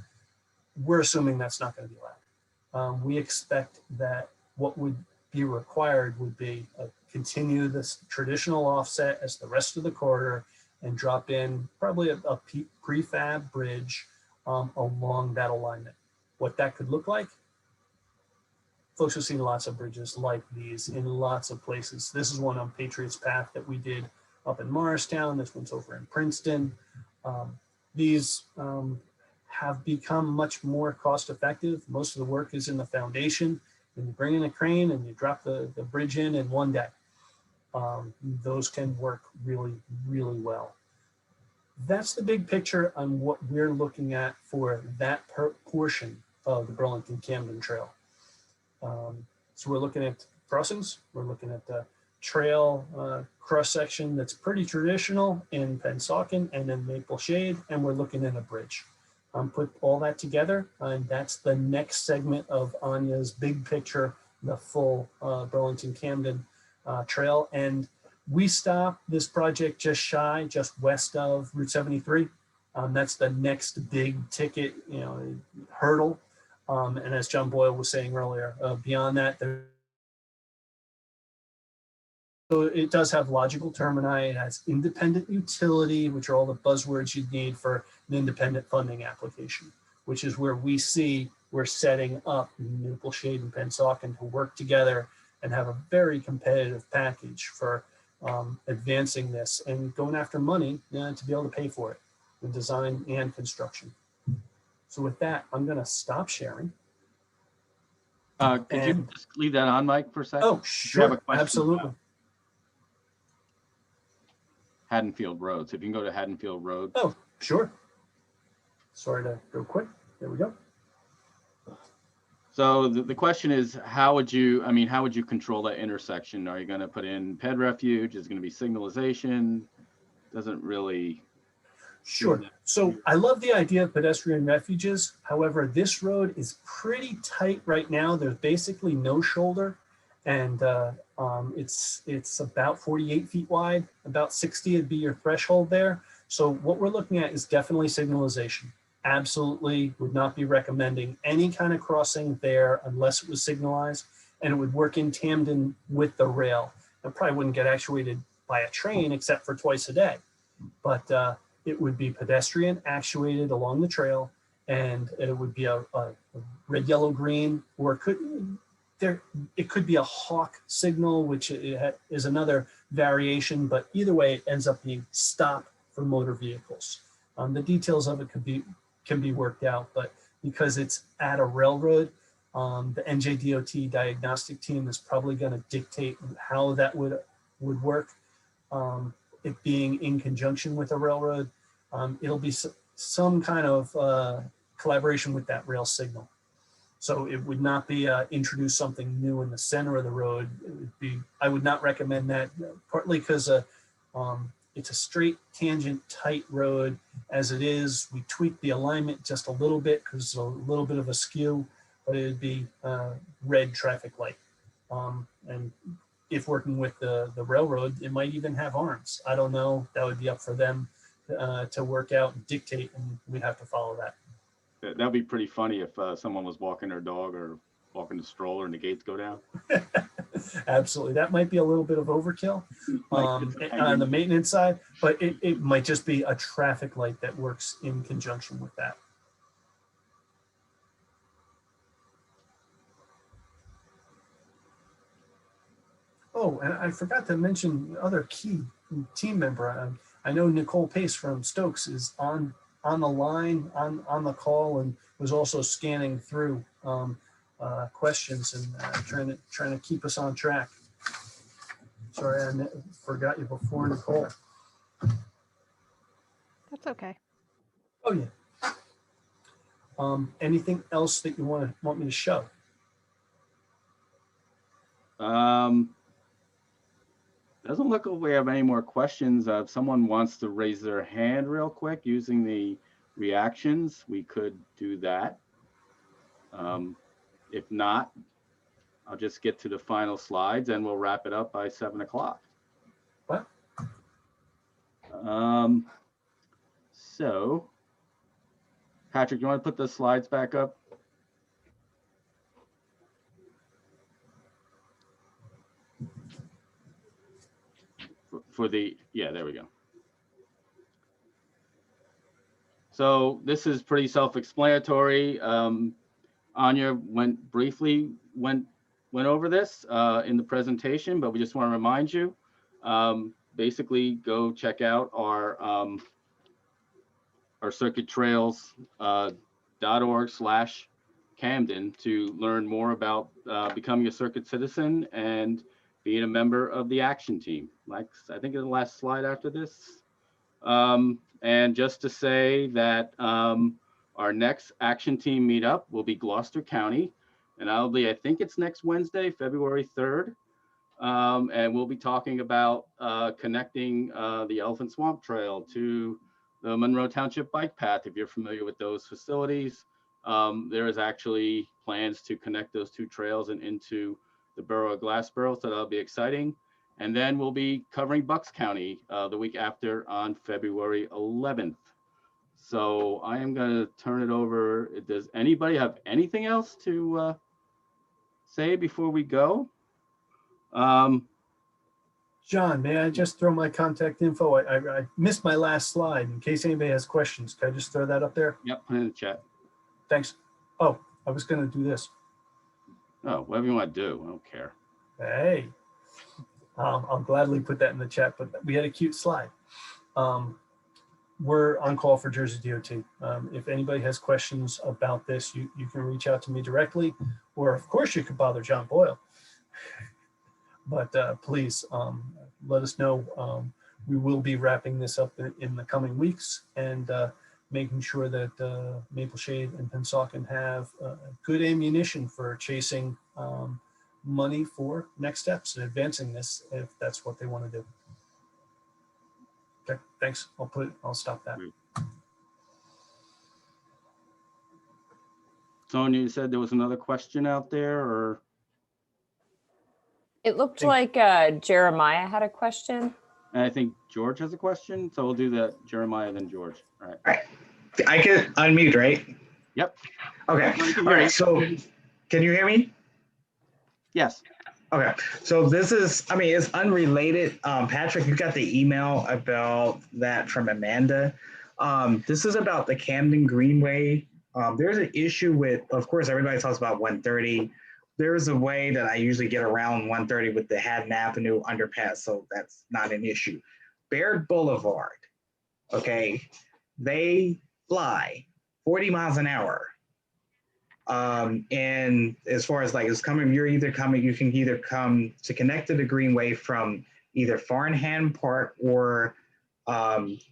We're assuming that's not going to be allowed. We expect that what would be required would be continue this traditional offset as the rest of the corridor and drop in probably a prefab bridge along that alignment. What that could look like, folks have seen lots of bridges like these in lots of places. This is one on Patriots Path that we did up in Morristown. This one's over in Princeton. These have become much more cost effective. Most of the work is in the foundation. And you bring in a crane and you drop the bridge in one day. Those can work really, really well. That's the big picture on what we're looking at for that portion of the Burlington Camden Trail. So we're looking at crossings. We're looking at the trail cross section that's pretty traditional in Pensauken and in Maple Shade, and we're looking at a bridge. Put all that together, and that's the next segment of Anya's big picture, the full Burlington Camden Trail. And we stop this project just west of Route 73. That's the next big ticket, hurdle. And as John Boyle was saying earlier, beyond that, so it does have logical termini. It has independent utility, which are all the buzzwords you'd need for an independent funding application, which is where we see we're setting up Maple Shade and Pensauken to work together and have a very competitive package for advancing this and going after money to be able to pay for it, the design and construction. So with that, I'm going to stop sharing. Could you just leave that on, Mike, for a second? Oh, sure, absolutely. Haddonfield Road. So if you can go to Haddonfield Road. Oh, sure. Sorry to go quick. There we go. So the question is, how would you control that intersection? Are you going to put in ped refuge? Is it going to be signalization? Doesn't really. Sure. So I love the idea of pedestrian refuges. However, this road is pretty tight right now. There's basically no shoulder, and it's about 48 feet wide. About 60 would be your threshold there. So what we're looking at is definitely signalization. Absolutely would not be recommending any kind of crossing there unless it was signalized, and it would work in tandem with the rail. It probably wouldn't get actuated by a train except for twice a day, but it would be pedestrian actuated along the trail, and it would be a red, yellow, green, or it could be a hawk signal, which is another variation, but either way, it ends up being stop for motor vehicles. The details of it can be worked out, but because it's at a railroad, the NJDOT diagnostic team is probably going to dictate how that would work. It being in conjunction with a railroad, it'll be some kind of collaboration with that rail signal. So it would not be introduce something new in the center of the road. It would be, I would not recommend that, partly because it's a straight tangent tight road as it is. We tweak the alignment just a little bit because it's a little bit of a skew, but it would be red traffic light. And if working with the railroad, it might even have arms. I don't know. That would be up for them to work out and dictate, and we'd have to follow that. That'd be pretty funny if someone was walking their dog or walking the stroller and the gates go down. Absolutely. That might be a little bit of overkill on the maintenance side, but it might just be a traffic light that works in conjunction with that. Oh, and I forgot to mention the other key team member. I know Nicole Pace from Stokes is on the line, on the call, and was also scanning through questions and trying to keep us on track. Sorry, I forgot you before, Nicole. That's okay. Oh yeah. Anything else that you want me to show? Doesn't look like we have any more questions. If someone wants to raise their hand real quick using the reactions, we could do that. If not, I'll just get to the final slides and we'll wrap it up by 7 o'clock. What? So, Patrick, you want to put the slides back up? For the, yeah, there we go. So this is pretty self-explanatory. Anya briefly went over this in the presentation, but we just want to remind you, basically go check out our circuittrails.org/Camden to learn more about becoming a circuit citizen and being a member of the action team. Like I think in the last slide after this. And just to say that our next action team meetup will be Gloucester County, and I'll be, I think it's next Wednesday, February 3rd. And we'll be talking about connecting the Elephant Swamp Trail to the Monroe Township Bike Path. If you're familiar with those facilities, there is actually plans to connect those two trails and into the borough of Glassboro, so that'll be exciting. And then we'll be covering Bucks County the week after on February 11th. So I am going to turn it over. Does anybody have anything else to say before we go? John, may I just throw my contact info? I missed my last slide. In case anybody has questions, can I just throw that up there? Yep, put it in the chat. Thanks. Oh, I was going to do this. Oh, whatever you want to do. I don't care. Hey, I'll gladly put that in the chat, but we had a cute slide. We're on call for Jersey DOT. If anybody has questions about this, you can reach out to me directly, or of course you could bother John Boyle. But please let us know. We will be wrapping this up in the coming weeks and making sure that Maple Shade and Pennsauken have good ammunition for chasing money for next steps and advancing this if that's what they want to do. Okay, thanks. I'll stop that. Sonia, you said there was another question out there, or? It looked like Jeremiah had a question. And I think George has a question, so we'll do that. Jeremiah, then George. All right. All right. I can unmute, right? Yep. Okay. All right. So can you hear me? Yes. Okay. So this is, I mean, it's unrelated. Patrick, you got the email about that from Amanda. This is about the Camden Greenway. There's an issue with, of course, everybody talks about 130. There's a way that I usually get around 130 with the Haddon Avenue underpass, so that's not an issue. Baird Boulevard, okay, they fly 40 miles an hour. And as far as like it's coming, you can either come to connect to the Greenway from either Farnham Park or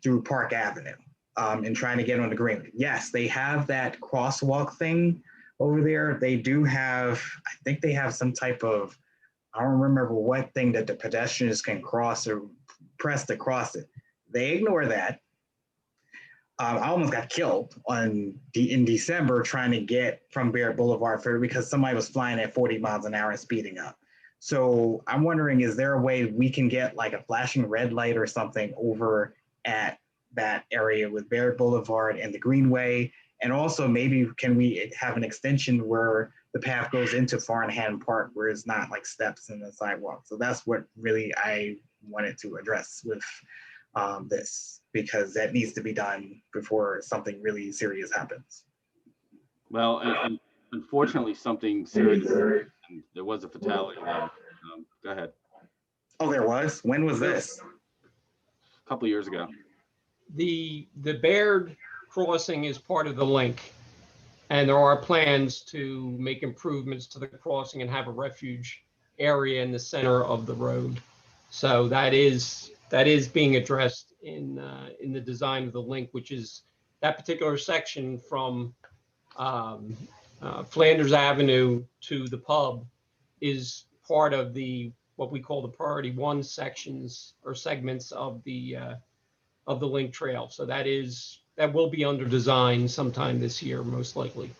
through Park Avenue and trying to get on the Greenway. Yes, they have that crosswalk thing over there. They do have, I think they have some type of, I don't remember what thing that the pedestrians can cross or press to cross it. They ignore that. I almost got killed in December trying to get from Baird Boulevard because somebody was flying at 40 miles an hour and speeding up. So I'm wondering, is there a way we can get like a flashing red light or something over at that area with Baird Boulevard and the Greenway? And also maybe can we have an extension where the path goes into Farnham Park where it's not like steps in the sidewalk? So that's what really I wanted to address with this, because that needs to be done before something really serious happens. Well, and unfortunately, something serious. There was a fatality. Go ahead. Oh, there was? When was this? A couple of years ago. The Baird Crossing is part of the link, and there are plans to make improvements to the crossing and have a refuge area in the center of the road. So that is being addressed in the design of the link, which is that particular section from um, Flanders Avenue to the pub is part of the, what we call the priority one sections or segments of the link trail. So that will be under design sometime this year, most likely.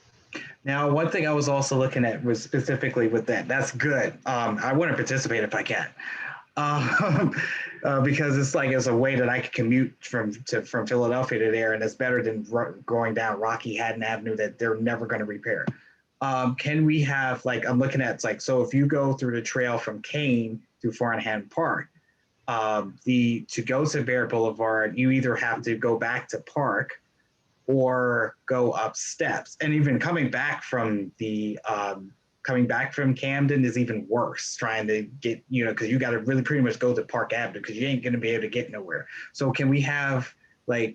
Now, one thing I was also looking at was specifically with that. That's good. I want to participate if I can, because it's a way that I could commute from Philadelphia to there, and it's better than going down Rocky Haddon Avenue that they're never going to repair. Can we have, like, I'm looking at, so if you go through the trail from Kane through Farnham Park, to go to Baird Boulevard, you either have to go back to Park or go up steps. And even coming back from Camden is even worse, trying to get, because you got to really pretty much go to Park Avenue because you ain't going to be able to get nowhere. So can we have okay,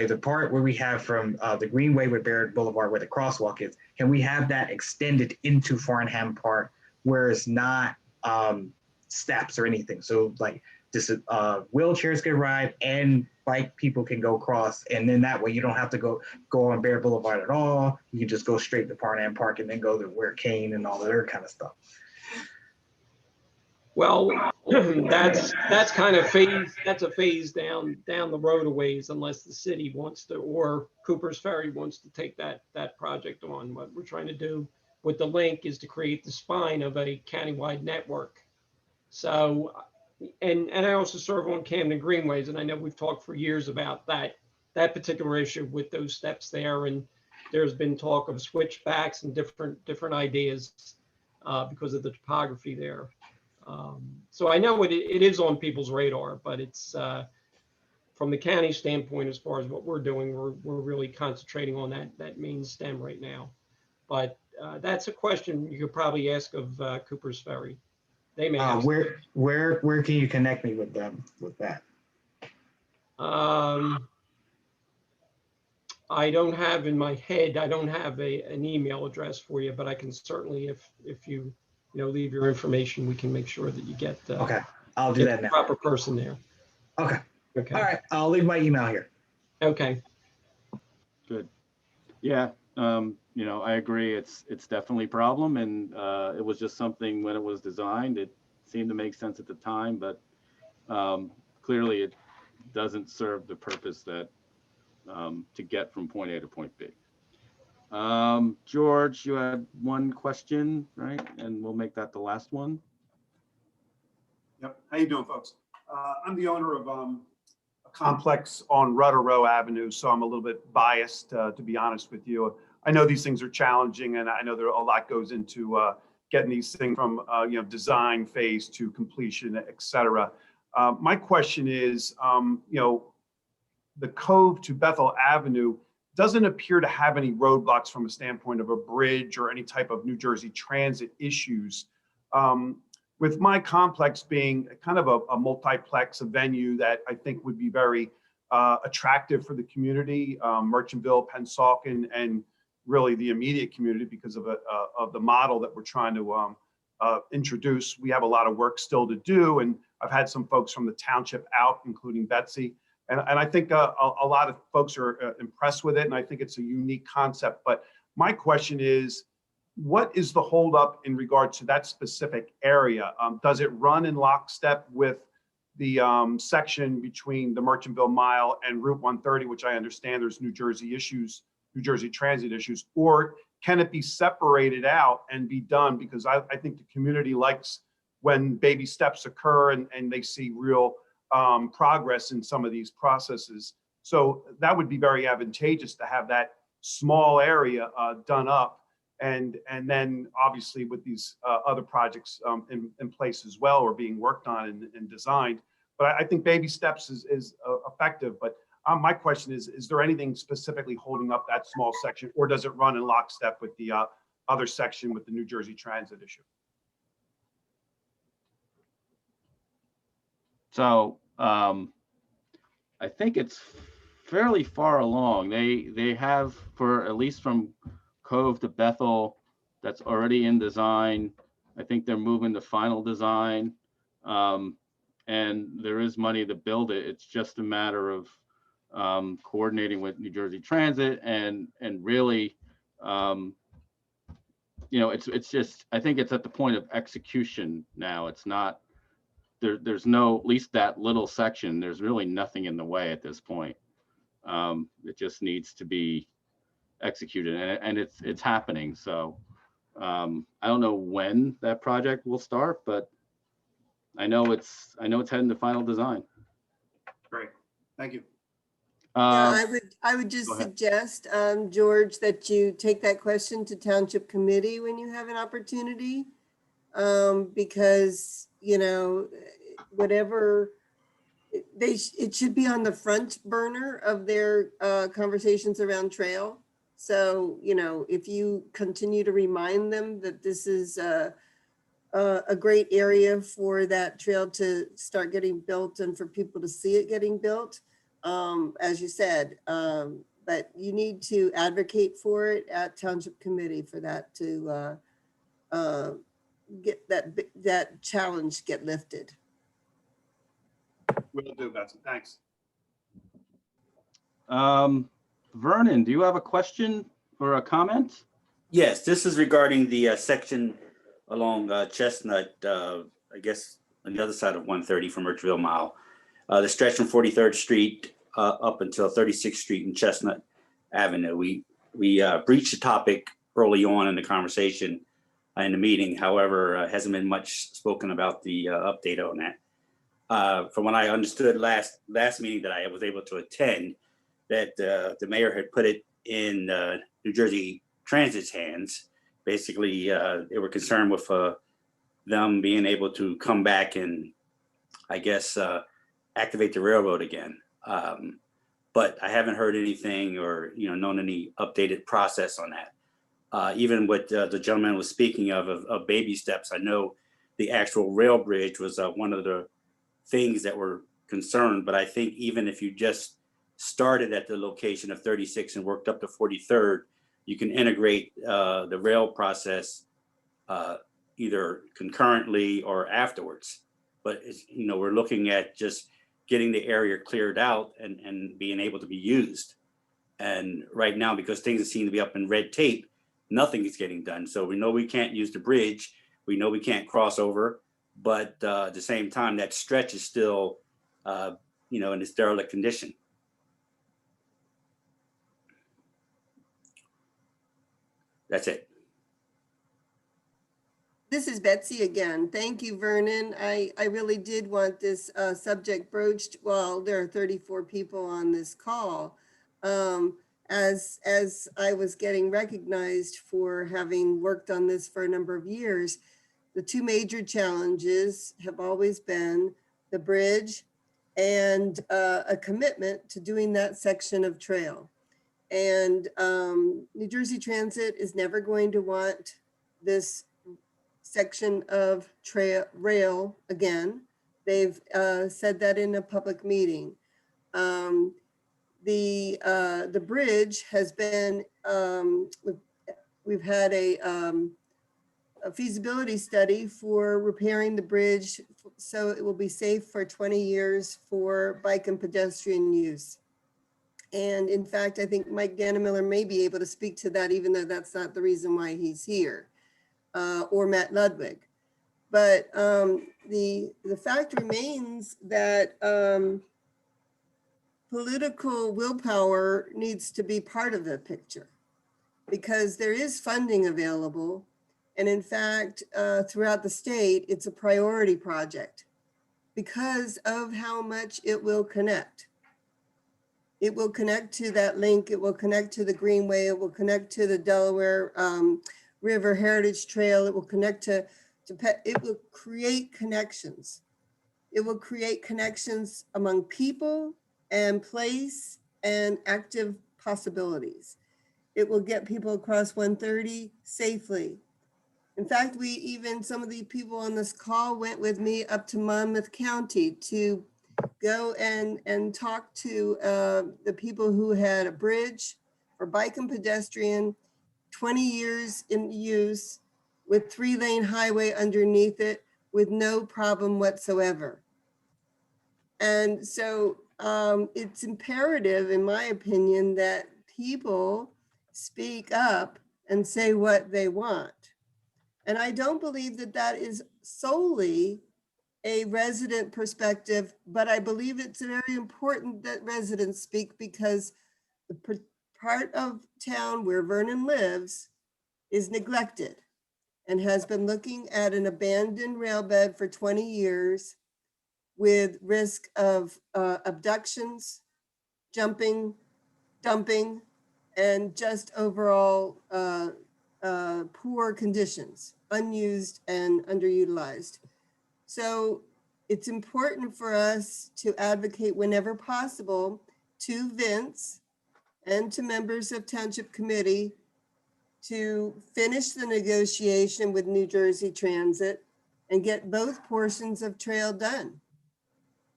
the part where we have from the Greenway with Baird Boulevard where the crosswalk is, can we have that extended into Farnham Park where it's not steps or anything? So wheelchairs can ride and bike people can go across, and then that way you don't have to go on Baird Boulevard at all. You can just go straight to Farnham Park and then go to where Kane and all that other kind of stuff. Well, that's kind of that's a phase down the road a ways, unless the city wants to, or Cooper's Ferry wants to take that project on. What we're trying to do with the link is to create the spine of a countywide network. So, and I also serve on Camden Greenways, and I know we've talked for years about that particular issue with those steps there, and there's been talk of switchbacks and different ideas because of the topography there. So I know it is on people's radar, but it's from the county standpoint, as far as what we're doing, we're really concentrating on that main stem right now. But that's a question you could probably ask of Cooper's Ferry. They may have where can you connect me with them with that? I don't have in my head, I don't have an email address for you, but I can certainly, if you leave your information, we can make sure that you get okay, I'll do that now. Proper person there. Okay. Okay. All right. I'll leave my email here. Okay. Good. Yeah. I agree. It's definitely a problem, and it was just something when it was designed, it seemed to make sense at the time, but clearly it doesn't serve the purpose that to get from point A to point B. George, you had one question, right? And we'll make that the last one. Yep. How you doing, folks? I'm the owner of a complex on Rudder Row Avenue, so I'm a little bit biased, to be honest with you. I know these things are challenging, and I know there a lot goes into getting these things from design phase to completion, et cetera. My question is, the Cove to Bethel Avenue doesn't appear to have any roadblocks from a standpoint of a bridge or any type of New Jersey Transit issues. With my complex being kind of a multiplex, a venue that I think would be very attractive for the community, Merchantville, Pennsauken, and really the immediate community because of the model that we're trying to introduce. We have a lot of work still to do, and I've had some folks from the township out, including Betsy. And I think a lot of folks are impressed with it, and I think it's a unique concept. But my question is, what is the holdup in regard to that specific area? Does it run in lockstep with the section between the Merchantville Mile and Route 130, which I understand there's New Jersey Transit issues, or can it be separated out and be done? Because I think the community likes when baby steps occur and they see real progress in some of these processes. So that would be very advantageous to have that small area done up. And then obviously with these other projects in place as well, or being worked on and designed. But I think baby steps is effective. But my question is there anything specifically holding up that small section, or does it run in lockstep with the other section with the New Jersey Transit issue? So I think it's fairly far along. They have, for at least from Cove to Bethel, that's already in design. I think they're moving to final design, and there is money to build it. It's just a matter of coordinating with New Jersey Transit and really, it's just, I think it's at the point of execution now. It's not, there's no, at least that little section, there's really nothing in the way at this point. It just needs to be executed, and it's happening. So I don't know when that project will start, but I know it's heading to final design. Great, thank you. Yeah, I would just go ahead. suggest, George, that you take that question to Township Committee when you have an opportunity. Because, whatever, it should be on the front burner of their conversations around trail. So, if you continue to remind them that this is a great area for that trail to start getting built and for people to see it getting built, as you said, but you need to advocate for it at Township Committee for that to get that challenge get lifted. Will do, Betsy. Thanks. Vernon, do you have a question or a comment? Yes, this is regarding the section along Chestnut, I guess on the other side of 130 from Merchville Mile. The stretch from 43rd Street up until 36th Street and Chestnut Avenue. We breached the topic early on in the conversation in the meeting. However, hasn't been much spoken about the update on that. From what I understood last meeting that I was able to attend, that the mayor had put it in New Jersey Transit's hands. Basically, they were concerned with them being able to come back and, I guess, activate the railroad again. But I haven't heard anything or known any updated process on that. Even what the gentleman was speaking of baby steps, I know the actual rail bridge was one of the things that were concerned. But I think even if you just started at the location of 36 and worked up to 43rd, you can integrate the rail process either concurrently or afterwards. But we're looking at just getting the area cleared out and being able to be used. And right now, because things seem to be up in red tape, nothing is getting done. So we know we can't use the bridge. We know we can't cross over, but at the same time, that stretch is still, in its derelict condition. That's it. This is Betsy again. Thank you, Vernon. I really did want this subject broached while there are 34 people on this call. As I was getting recognized for having worked on this for a number of years, the two major challenges have always been the bridge and a commitment to doing that section of trail. And New Jersey Transit is never going to want this section of rail again. They've said that in a public meeting. The bridge has been, we've had a feasibility study for repairing the bridge so it will be safe for 20 years for bike and pedestrian use. And in fact, I think Mike Gannemiller may be able to speak to that, even though that's not the reason why he's here, or Matt Ludwig. But the fact remains that political willpower needs to be part of the picture, because there is funding available. And in fact, throughout the state, it's a priority project because of how much it will connect. It will connect to that link. It will connect to the Greenway. It will connect to the Delaware River Heritage Trail. It will connect to it will create connections. It will create connections among people and place and active possibilities. It will get people across 130 safely. In fact, some of the people on this call went with me up to Monmouth County to go and talk to the people who had a bridge for bike and pedestrian, 20 years in use with 3-lane highway underneath it with no problem whatsoever. And so it's imperative, in my opinion, that people speak up and say what they want. And I don't believe that that is solely a resident perspective, but I believe it's very important that residents speak, because the part of town where Vernon lives is neglected and has been looking at an abandoned rail bed for 20 years with risk of abductions, jumping, dumping, and just overall poor conditions, unused and underutilized. So it's important for us to advocate whenever possible to Vince and to members of Township Committee to finish the negotiation with New Jersey Transit and get both portions of trail done.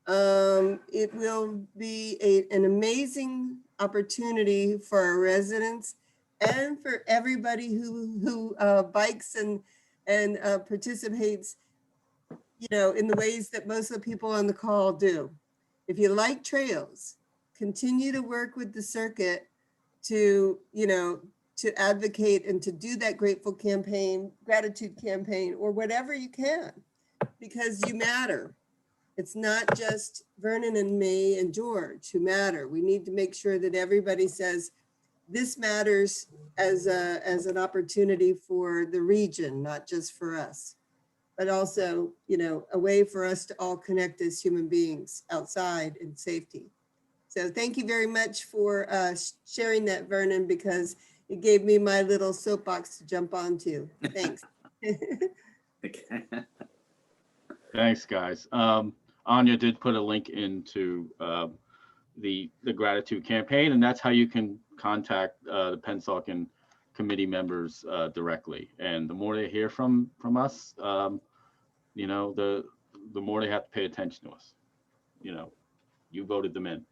It will be an amazing opportunity for our residents and for everybody who bikes and participates, you know, in the ways that most of the people on the call do. If you like trails, continue to work with the circuit to, you know, to advocate and to do that gratitude campaign, or whatever you can, because you matter. It's not just Vernon and me and George who matter. We need to make sure that everybody says this matters as an opportunity for the region, not just for us, but also, you know, a way for us to all connect as human beings outside in safety. So thank you very much for sharing that, Vernon, because it gave me my little soapbox to jump onto. Thanks. Thanks, guys. Anya did put a link into the gratitude campaign, and that's how you can contact the Pennsauken committee members directly. And the more they hear from us, you know, the more they have to pay attention to us. You know, you voted them in.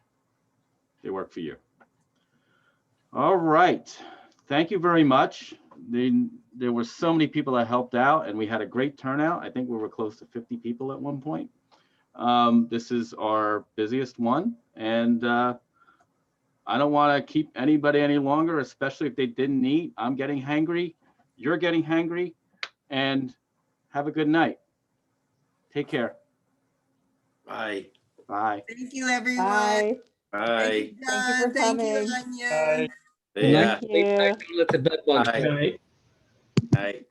They work for you. All right. Thank you very much. There were so many people that helped out, and we had a great turnout. I think we were close to 50 people at one point. This is our busiest one, and I don't want to keep anybody any longer, especially if they didn't eat. I'm getting hangry. You're getting hangry, and have a good night. Take care. Bye. Bye. Thank you, everyone. Bye. Bye. Thank you for Thank you, coming. Anya. Yeah. Thank you. Good night. Bye.